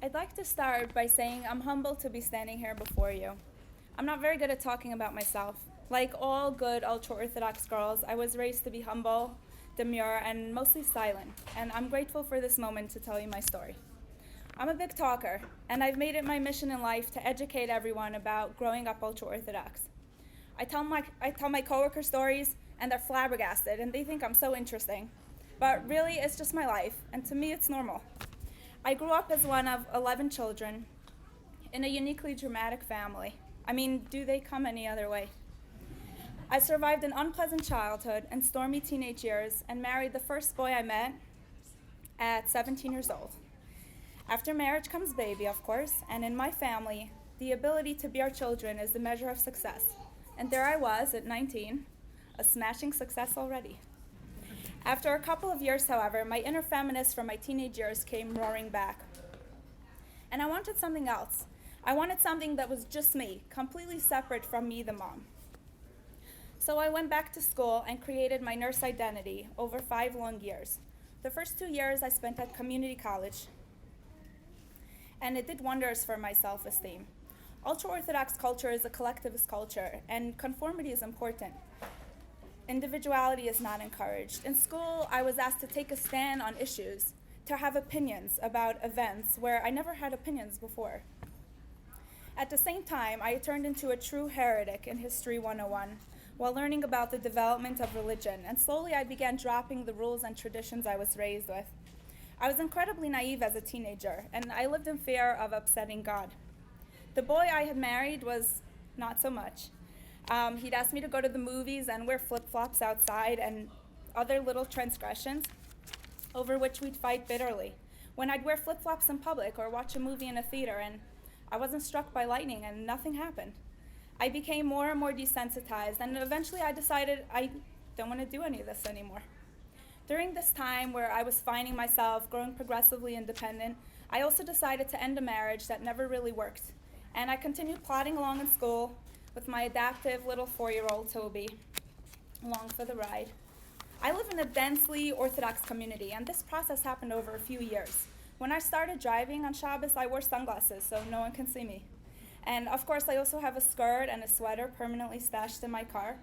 I'd like to start by saying I'm humbled to be standing here before you. I'm not very good at talking about myself. Like all good ultra-Orthodox girls, I was raised to be humble, demure, and mostly silent, and I'm grateful for this moment to tell you my story. I'm a big talker, and I've made it my mission in life to educate everyone about growing up ultra-Orthodox. I tell my coworker stories, and they're flabbergasted, and they think I'm so interesting. But really, it's just my life, and to me, it's normal. I grew up as one of 11 children in a uniquely dramatic family. I mean, do they come any other way? I survived an unpleasant childhood and stormy teenage years and married the first boy I met at 17 years old. After marriage comes baby, of course, and in my family, the ability to bear children is the measure of success. And there I was at 19, a smashing success already. After a couple of years, however, my inner feminist from my teenage years came roaring back. And I wanted something else. I wanted something that was just me, completely separate from me, the mom. So I went back to school and created my nurse identity over 5 long years. The first 2 years I spent at community college, and it did wonders for my self-esteem. Ultra-Orthodox culture is a collectivist culture, and conformity is important. Individuality is not encouraged. In school, I was asked to take a stand on issues, to have opinions about events where I never had opinions before. At the same time, I turned into a true heretic in History 101 while learning about the development of religion, and slowly I began dropping the rules and traditions I was raised with. I was incredibly naive as a teenager, and I lived in fear of upsetting God. The boy I had married was not so much. He'd ask me to go to the movies and wear flip-flops outside and other little transgressions over which we'd fight bitterly. When I'd wear flip-flops in public or watch a movie in a theater and I wasn't struck by lightning and nothing happened. I became more and more desensitized, and eventually I decided I don't want to do any of this anymore. During this time where I was finding myself growing progressively independent, I also decided to end a marriage that never really worked. And I continued plodding along in school with my adaptive little 4-year-old Toby along for the ride. I live in a densely Orthodox community, and this process happened over a few years. When I started driving on Shabbos, I wore sunglasses so no one can see me. And of course, I also have a skirt and a sweater permanently stashed in my car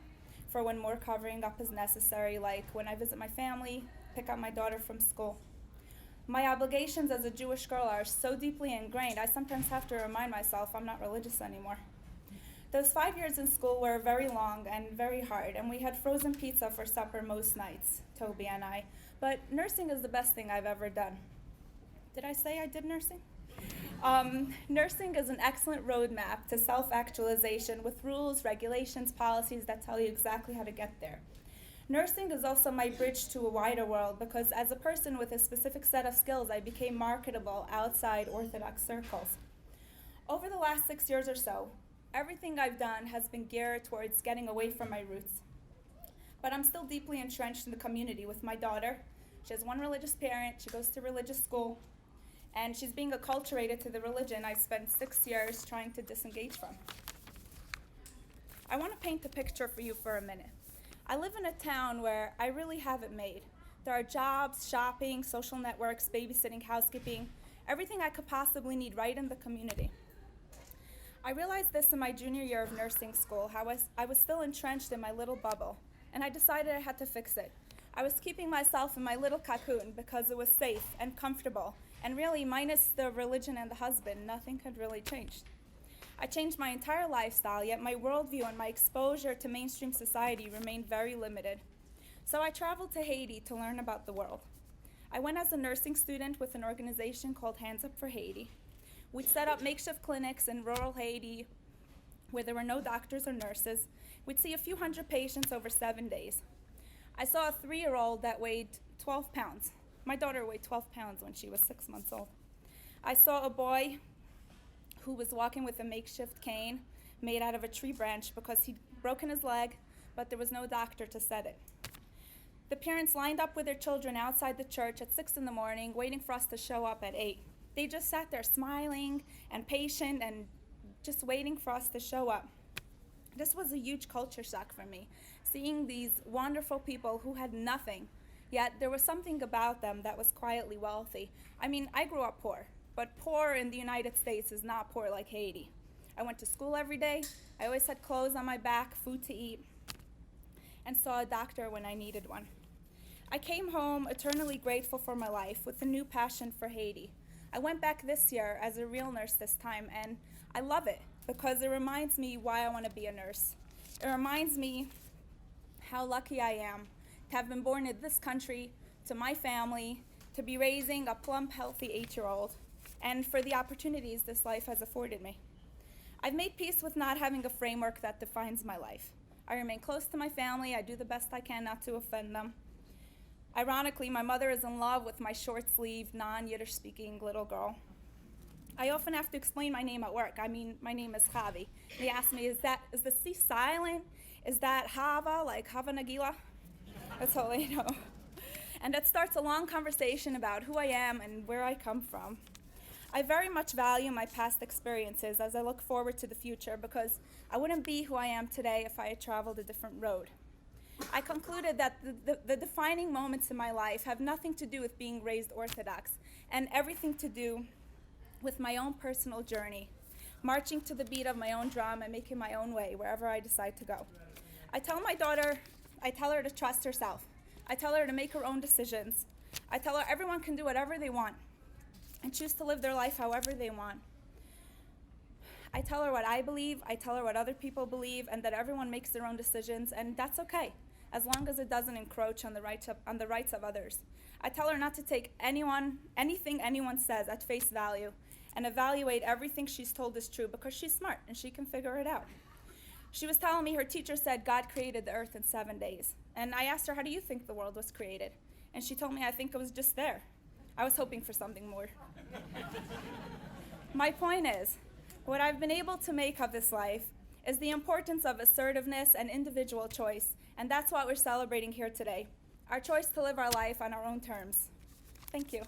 for when more covering up is necessary, like when I visit my family, pick up my daughter from school. My obligations as a Jewish girl are so deeply ingrained, I sometimes have to remind myself I'm not religious anymore. Those 5 years in school were very long and very hard, and we had frozen pizza for supper most nights, Toby and I. But nursing is the best thing I've ever done. Did I say I did nursing? Nursing is an excellent roadmap to self-actualization with rules, regulations, policies that tell you exactly how to get there. Nursing is also my bridge to a wider world because as a person with a specific set of skills, I became marketable outside Orthodox circles. Over the last 6 years or so, everything I've done has been geared towards getting away from my roots. But I'm still deeply entrenched in the community with my daughter. She has one religious parent, she goes to religious school, and she's being acculturated to the religion I spent 6 years trying to disengage from. I want to paint a picture for you for a minute. I live in a town where I really have it made. There are jobs, shopping, social networks, babysitting, housekeeping, everything I could possibly need right in the community. I realized this in my junior year of nursing school, how I was still entrenched in my little bubble, and I decided I had to fix it. I was keeping myself in my little cocoon because it was safe and comfortable, and really, minus the religion and the husband, nothing had really changed. I changed my entire lifestyle, yet my worldview and my exposure to mainstream society remained very limited. So I traveled to Haiti to learn about the world. I went as a nursing student with an organization called Hands Up for Haiti. We'd set up makeshift clinics in rural Haiti where there were no doctors or nurses. We'd see a few hundred patients over 7 days. I saw a 3-year-old that weighed 12 pounds. My daughter weighed 12 pounds when she was 6 months old. I saw a boy who was walking with a makeshift cane made out of a tree branch because he'd broken his leg, but there was no doctor to set it. The parents lined up with their children outside the church at 6 in the morning, waiting for us to show up at 8. They just sat there smiling and patient and just waiting for us to show up. This was a huge culture shock for me, seeing these wonderful people who had nothing, yet there was something about them that was quietly wealthy. I mean, I grew up poor. but poor in the United States is not poor like Haiti. I went to school every day. I always had clothes on my back, food to eat, and saw a doctor when I needed one. I came home eternally grateful for my life with a new passion for Haiti. I went back this year as a real nurse this time, and I love it because it reminds me why I want to be a nurse. It reminds me how lucky I am to have been born in this country, to my family, to be raising a plump, healthy 8-year-old, and for the opportunities this life has afforded me. I've made peace with not having a framework that defines my life. I remain close to my family. I do the best I can not to offend them. Ironically, my mother is in love with my short-sleeved, non-Yiddish speaking little girl. I often have to explain my name at work. I mean, my name is Chavi. They ask me, is the C silent? Is that Hava, like Hava Nagila? That's all I know. And that starts a long conversation about who I am and where I come from. I very much value my past experiences as I look forward to the future because I wouldn't be who I am today if I had traveled a different road. I concluded that the defining moments in my life have nothing to do with being raised Orthodox and everything to do with my own personal journey, marching to the beat of my own drum and making my own way wherever I decide to go. I tell my daughter, I tell her to trust herself. I tell her to make her own decisions. I tell her everyone can do whatever they want and choose to live their life however they want. I tell her what I believe, I tell her what other people believe, and that everyone makes their own decisions, and that's okay, as long as it doesn't encroach on the rights of others. I tell her not to take anything anyone says at face value, and evaluate everything she's told is true because she's smart and she can figure it out. She was telling me her teacher said God created the earth in 7 days, and I asked her, how do you think the world was created? And she told me, I think it was just there. I was hoping for something more. My point is, what I've been able to make of this life is the importance of assertiveness and individual choice, and that's what we're celebrating here today, our choice to live our life on our own terms. Thank you.